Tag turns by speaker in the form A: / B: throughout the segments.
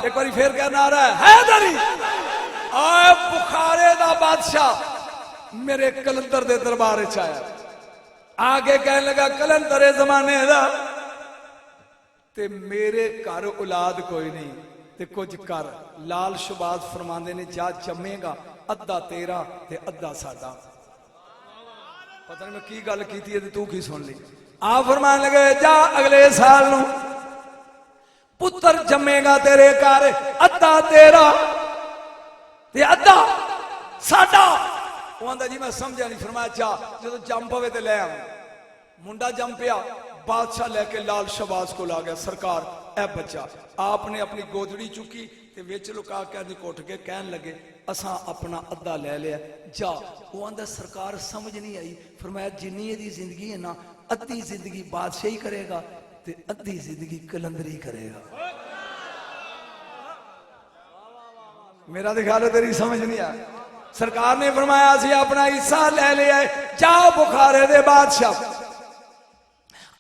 A: ایک باری پھر کیا نعرہ ہے حیدری آئے بخارے دا بادشاہ میرے کلندر دے دربارے چاہیا آگے کہنے لگا کلندر زمانے دا تے میرے گھر اولاد کوئی نہیں تے کچھ کر لال شباز فرماندے نے جا جمے گا ادھا تیرا تے ادھا ساڈا پتہ نہیں میں کی گل کیتی ہے تے تو کی سن لی آپ فرمانے لگے جا اگلے سال نو پتر جمے گا تیرے گھر ادھا تیرا تے ادھا ساڈا وہ آندا جی میں سمجھا نہیں فرمایا چاہ جدو جم پوے تے لے آؤں منڈا جم پیا بادشاہ لے کے لال شباز کو لا گیا سرکار اے بچہ آپ نے اپنی گودڑی چکی تے وچ لکا کے دی کوٹ کے کہن لگے اساں اپنا ادھا لے لیا جا وہ آندا سرکار سمجھ نہیں آئی فرمایا جنی دی زندگی ہے نا ادھی زندگی بادشاہی کرے گا تے ادھی زندگی کلندری کرے گا میرا دکھا لو تیری سمجھ نہیں آیا سرکار نے فرمایا اسی اپنا حصہ لے لیا ہے جاؤ بخارے دے بادشاہ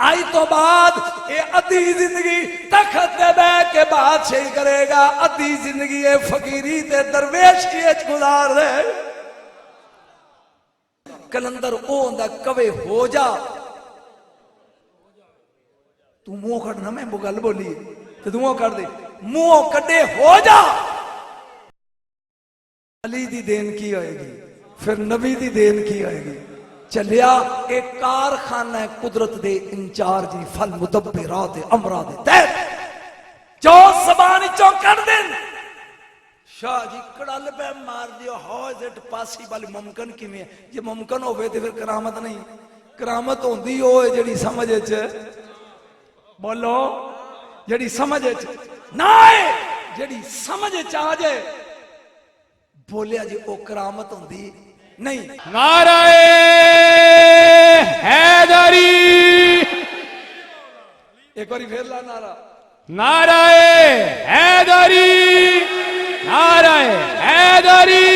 A: آئی تو بعد یہ ادھی زندگی تخت دے بے کے بادشاہی کرے گا ادھی زندگی یہ فقیری تے درویشی گزار رہے کلندر او ہوندا کوے ہو جا تو منہ کھڑنا میں گل بولی تو تو منہ کر دے منہ کڈے ہو جا علی دی دین کی ہوئے گی پھر نبی دی دین کی ہوئے گی چلیا ایک کارخانہ قدرت دے انچارجی فل مدبرات امرہ دے تیت جو زبانی چون کر دیں شاہ جی کڑال پہ مار دیو how is it possible ممکن کی میں یہ ممکن ہوئے تھے پھر کرامت نہیں کرامت ہوندی ہوئے جڑی سمجھے چھے بولو جڑی سمجھے چھے نائے جڑی سمجھے چاہ جے بولیا جی او کرامت ہوندی نہیں
B: نعرہ حیدری
A: ایک باری پھر لا نعرہ
B: نعرہ حیدری نعرہ حیدری